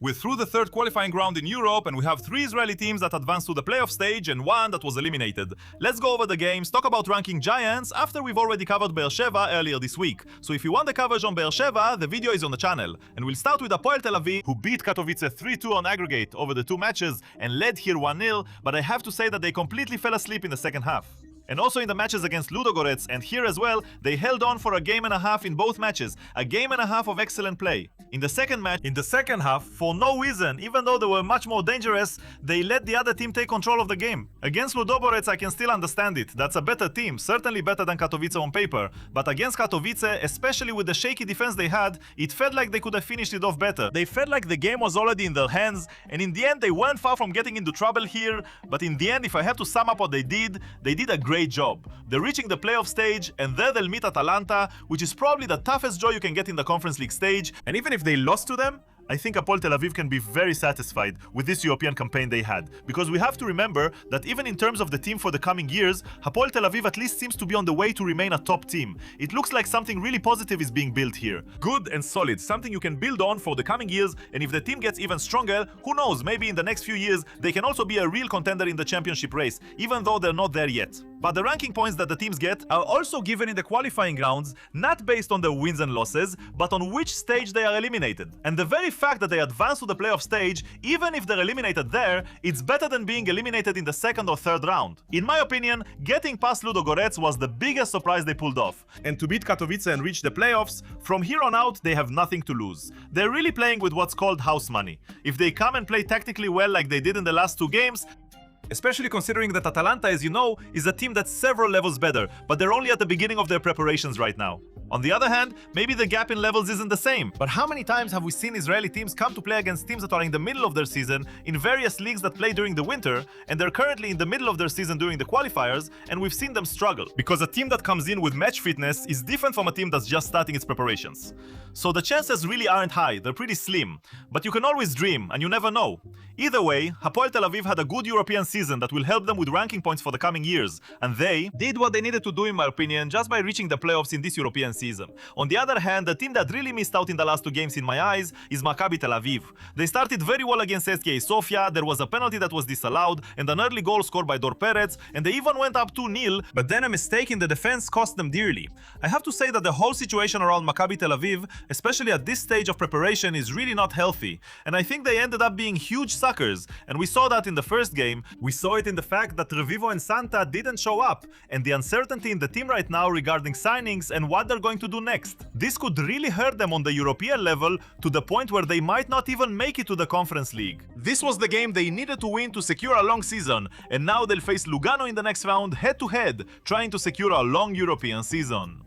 We're through the third qualifying round in Europe, and we have 3 Israeli teams that advanced to the playoff stage and 1 that was eliminated. Let's go over the games, talk about ranking giants after we've already covered Be'er Sheva earlier this week. So if you want the coverage on Be'er Sheva, the video is on the channel. And we'll start with Hapoel Tel Aviv, who beat Katowice 3-2 on aggregate over the 2 matches and led here 1-0, but I have to say that they completely fell asleep in the second half. And also in the matches against Ludogorets and here as well, they held on for a game and a half in both matches. A game and a half of excellent play. In the second half, for no reason, even though they were much more dangerous, they let the other team take control of the game. Against Ludogorets, I can still understand it. That's a better team, certainly better than Katowice on paper. But against Katowice, especially with the shaky defense they had, it felt like they could have finished it off better. They felt like the game was already in their hands, and in the end they weren't far from getting into trouble here. But in the end, if I have to sum up what they did a great job. They're reaching the playoff stage, and there they'll meet Atalanta, which is probably the toughest draw you can get in the Conference League stage. And even if they lost to them, I think Hapoel Tel Aviv can be very satisfied with this European campaign they had. Because we have to remember that even in terms of the team for the coming years, Hapoel Tel Aviv at least seems to be on the way to remain a top team. It looks like something really positive is being built here. Good and solid, something you can build on for the coming years, and if the team gets even stronger, who knows, maybe in the next few years, they can also be a real contender in the championship race, even though they're not there yet. But the ranking points that the teams get are also given in the qualifying rounds, not based on their wins and losses, but on which stage they are eliminated. And the very fact that they advance to the playoff stage, even if they're eliminated there, it's better than being eliminated in the second or third round. In my opinion, getting past Ludogorets was the biggest surprise they pulled off. And to beat Katowice and reach the playoffs, from here on out they have nothing to lose. They're really playing with what's called house money. If they come and play tactically well like they did in the last 2 games, especially considering that Atalanta, as you know, is a team that's several levels better, but they're only at the beginning of their preparations right now. On the other hand, maybe the gap in levels isn't the same. But how many times have we seen Israeli teams come to play against teams that are in the middle of their season in various leagues that play during the winter, and they're currently in the middle of their season during the qualifiers, and we've seen them struggle. Because a team that comes in with match fitness is different from a team that's just starting its preparations. So the chances really aren't high, they're pretty slim. But you can always dream, and you never know. Either way, Hapoel Tel Aviv had a good European season that will help them with ranking points for the coming years, and they did what they needed to do in my opinion just by reaching the playoffs in this European season. On the other hand, the team that really missed out in the last 2 games in my eyes is Maccabi Tel Aviv. They started very well against SKA Sofia, there was a penalty that was disallowed, and an early goal scored by Dor Perez, and they even went up 2-0, but then a mistake in the defense cost them dearly. I have to say that the whole situation around Maccabi Tel Aviv, especially at this stage of preparation, is really not healthy, and I think they ended up being huge suckers, and we saw that in the first game. We saw it in the fact that Revivo and Santa didn't show up, and the uncertainty in the team right now regarding signings and what they're going to do next. This could really hurt them on the European level to the point where they might not even make it to the Conference League. This was the game they needed to win to secure a long season, and now they'll face Lugano in the next round head-to-head, trying to secure a long European season.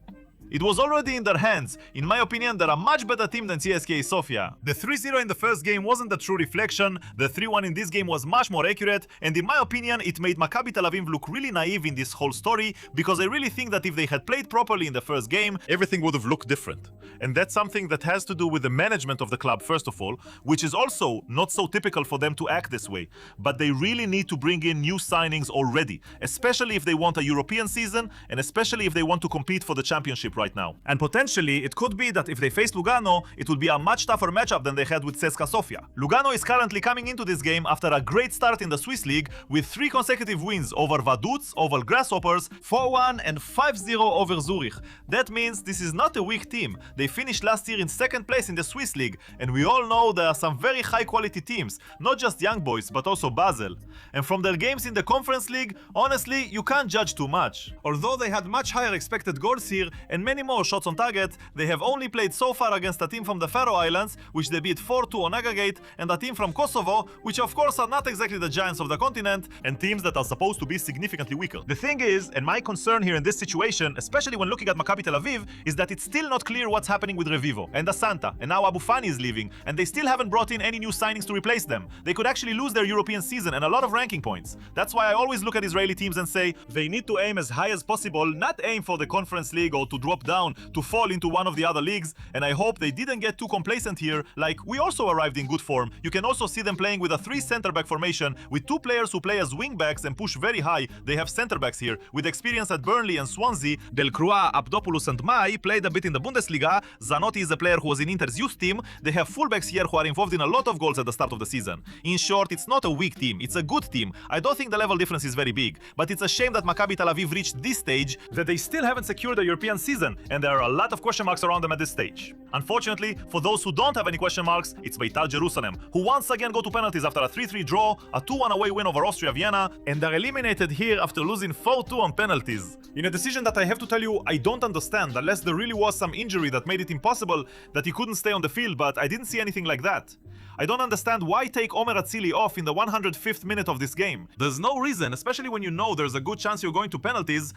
It was already in their hands. In my opinion, they're a much better team than CSKA Sofia. The 3-0 in the first game wasn't a true reflection, the 3-1 in this game was much more accurate, and in my opinion, it made Maccabi Tel Aviv look really naive in this whole story, because I really think that if they had played properly in the first game, everything would have looked different. And that's something that has to do with the management of the club, first of all, which is also not so typical for them to act this way. But they really need to bring in new signings already, especially if they want a European season, and especially if they want to compete for the championship right now. And potentially, it could be that if they face Lugano, it will be a much tougher matchup than they had with CSKA Sofia. Lugano is currently coming into this game after a great start in the Swiss League with 3 consecutive wins over Vaduz, Oval Grasshoppers, 4-1 and 5-0 over Zurich. That means this is not a weak team. They finished last year in 2nd place in the Swiss League, and we all know there are some very high quality teams, not just young boys, but also Basel. And from their games in the Conference League, honestly, you can't judge too much. Although they had much higher expected goals here and many more shots on target, they have only played so far against a team from the Faroe Islands, which they beat 4-2 on aggregate, and a team from Kosovo, which of course are not exactly the giants of the continent, and teams that are supposed to be significantly weaker. The thing is, and my concern here in this situation, especially when looking at Maccabi Tel Aviv, is that it's still not clear what's happening with Revivo and Asanta, and now Abu Fani is leaving, and they still haven't brought in any new signings to replace them. They could actually lose their European season and a lot of ranking points. That's why I always look at Israeli teams and say, they need to aim as high as possible, not aim for the Conference League or to drop drop down to fall into one of the other leagues, and I hope they didn't get too complacent here. Like, we also arrived in good form. You can also see them playing with a 3 center-back formation with 2 players who play as wing-backs and push very high. They have center-backs here with experience at Burnley and Swansea. Delcroix, Abdopoulos and Mai played a bit in the Bundesliga. Zanotti is a player who was in Inter's youth team. They have fullbacks here who are involved in a lot of goals at the start of the season. In short, it's not a weak team, it's a good team. I don't think the level difference is very big, but it's a shame that Maccabi Tel Aviv reached this stage, that they still haven't secured a European season, and there are a lot of question marks around them at this stage. Unfortunately, for those who don't have any question marks, it's Beitar Jerusalem, who once again go to penalties after a 3-3 draw, a 2-1 away win over Austria Vienna, and are eliminated here after losing 4-2 on penalties. In a decision that I have to tell you I don't understand, unless there really was some injury that made it impossible that he couldn't stay on the field, but I didn't see anything like that. I don't understand why take Omer Atzili off in the 105th minute of this game. There's no reason, especially when you know there's a good chance you're going to penalties.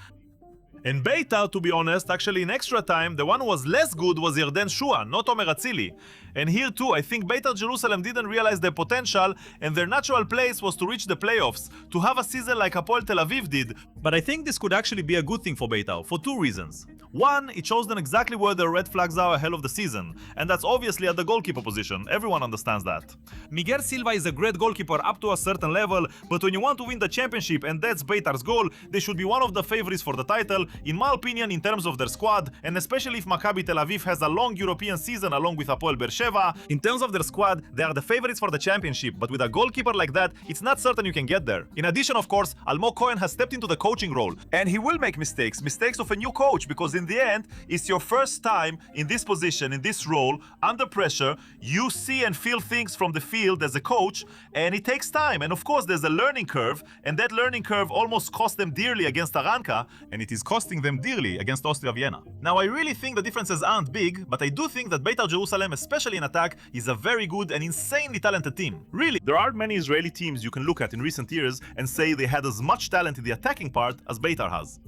And Beitar, to be honest, actually in extra time, the one who was less good was Yarden Shua, not Omer Atzili. And here too, I think Beitar Jerusalem didn't realize their potential, and their natural place was to reach the playoffs, to have a season like Hapoel Tel Aviv did. But I think this could actually be a good thing for Beitar, for 2 reasons. One, it shows them exactly where their red flags are ahead of the season, and that's obviously at the goalkeeper position. Everyone understands that. Miguel Silva is a great goalkeeper up to a certain level, but when you want to win the championship and that's Beitar's goal, they should be one of the favorites for the title, in my opinion, in terms of their squad, and especially if Maccabi Tel Aviv has a long European season along with Hapoel Beersheva. In terms of their squad, they are the favorites for the championship, but with a goalkeeper like that, it's not certain you can get there. In addition, of course, Almog Cohen has stepped into the coaching role, and he will make mistakes of a new coach, because in the end, it's your first time in this position, in this role, under pressure. You see and feel things from the field as a coach, and it takes time. And of course, there's a learning curve, and that learning curve almost cost them dearly against Aranca, and it is costing them dearly against Austria Vienna. Now, I really think the differences aren't big, but I do think that Beitar Jerusalem, especially in attack, is a very good and insanely talented team. Really, there aren't many Israeli teams you can look at in recent years and say they had as much talent in the attacking part as Beitar has.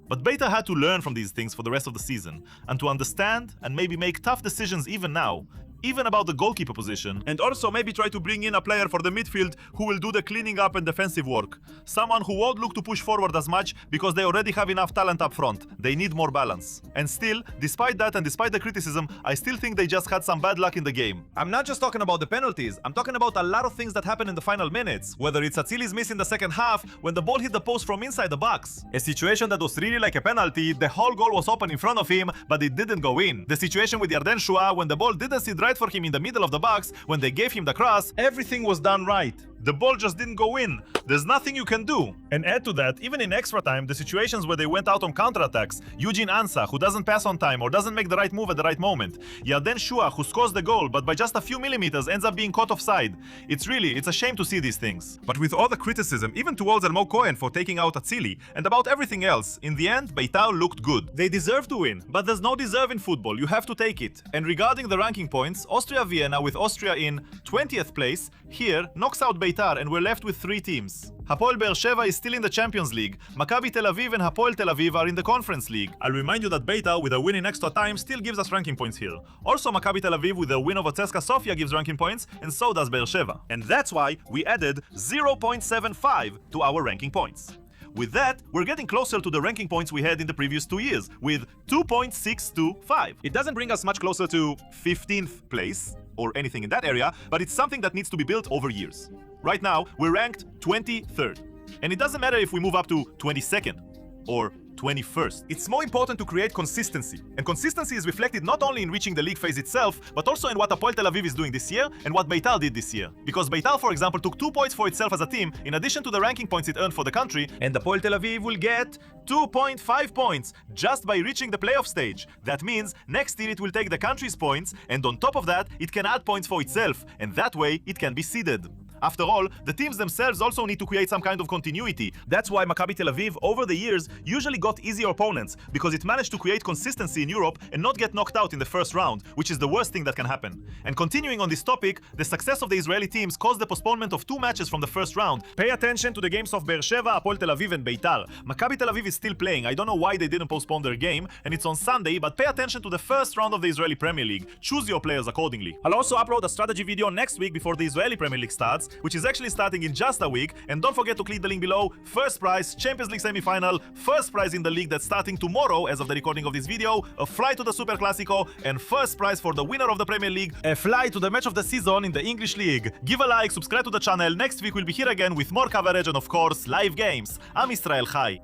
But Beitar had to learn from these things for the rest of the season, and to understand and maybe make tough decisions even now, even about the goalkeeper position, and also maybe try to bring in a player for the midfield who will do the cleaning up and defensive work. Someone who won't look to push forward as much because they already have enough talent up front. They need more balance. And still, despite that and despite the criticism, I still think they just had some bad luck in the game. I'm not just talking about the penalties, I'm talking about a lot of things that happened in the final minutes. Whether it's Atzili's miss in the second half when the ball hit the post from inside the box. A situation that was really like a penalty, the whole goal was open in front of him, but it didn't go in. The situation with Yarden Shua when the ball didn't sit right for him in the middle of the box, when they gave him the cross, everything was done right. The ball just didn't go in. There's nothing you can do. And add to that, even in extra time, the situations where they went out on counterattacks, Eugene Ansah, who doesn't pass on time or doesn't make the right move at the right moment, Yarden Shua, who scores the goal but by just a few millimeters ends up being caught offside. It's a shame to see these things. But with all the criticism, even towards Almog Cohen for taking out Atzili, and about everything else, in the end, Beitar looked good. They deserve to win, but there's no deserve in football, you have to take it. And regarding the ranking points, Austria Vienna, with Austria in 20th place, here knocks out Beitar, and we're left with 3 teams. Hapoel Beersheva is still in the Champions League. Maccabi Tel Aviv and Hapoel Tel Aviv are in the Conference League. I'll remind you that Beitar, with a win in extra time, still gives us ranking points here. Also, Maccabi Tel Aviv with a win over CSKA Sofia gives ranking points, and so does Beersheva. And that's why we added 0.75 to our ranking points. With that, we're getting closer to the ranking points we had in the previous 2 years, with 2.625. It doesn't bring us much closer to 15th place, or anything in that area, but it's something that needs to be built over years. Right now, we're ranked 23rd. And it doesn't matter if we move up to 22nd or 21st. It's more important to create consistency. And consistency is reflected not only in reaching the league phase itself, but also in what Hapoel Tel Aviv is doing this year and what Beitar did this year. Because Beitar, for example, took 2 points for itself as a team, in addition to the ranking points it earned for the country, and Hapoel Tel Aviv will get 2.5 points just by reaching the playoff stage. That means next year it will take the country's points, and on top of that, it can add points for itself, and that way it can be seeded. After all, the teams themselves also need to create some kind of continuity. That's why Maccabi Tel Aviv, over the years, usually got easier opponents, because it managed to create consistency in Europe and not get knocked out in the first round, which is the worst thing that can happen. And continuing on this topic, the success of the Israeli teams caused the postponement of 2 matches from the first round. Pay attention to the games of Beersheva, Hapoel Tel Aviv and Beitar. Maccabi Tel Aviv is still playing. I don't know why they didn't postpone their game, and it's on Sunday, but pay attention to the first round of the Israeli Premier League. Choose your players accordingly. I'll also upload a strategy video next week before the Israeli Premier League starts, which is actually starting in just a week. And don't forget to click the link below. First prize, Champions League semi-final, first prize in the league that's starting tomorrow as of the recording of this video, a flight to the Super Classico, and first prize for the winner of the Premier League, a flight to the match of the season in the English League. Give a like, subscribe to the channel. Next week we'll be here again with more coverage and of course live games. I'm Israel Chai.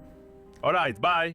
Alright, bye.